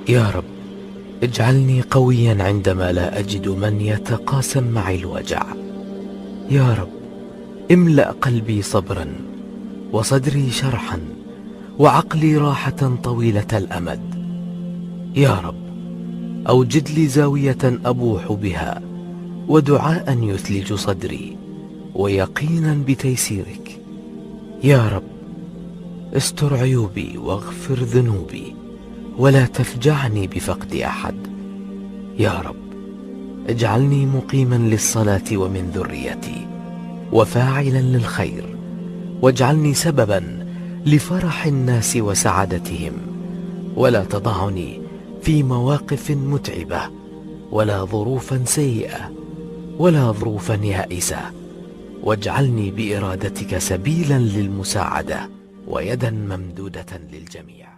يا رب اجعلني قويا عندما لا أجد من يتقاسم معي الوجع. يا رب املأ قلبي صبرا وصدري شرحا وعقلي راحة طويلة الأمد. يا رب أوجد لي زاوية أبوح بها ودعاء يثلج صدري ويقينا بتيسيرك. يا رب استر عيوبي واغفر ذنوبي ولا تفجعني بفقد أحد. يا رب اجعلني مقيما للصلاة ومن ذريتي وفاعلا للخير، واجعلني سببا لفرح الناس وسعادتهم، ولا تضعني في مواقف متعبة ولا ظروفا سيئة ولا ظروفا يائسة، واجعلني بإرادتك سبيلا للمساعدة ويدا ممدودة للجميع.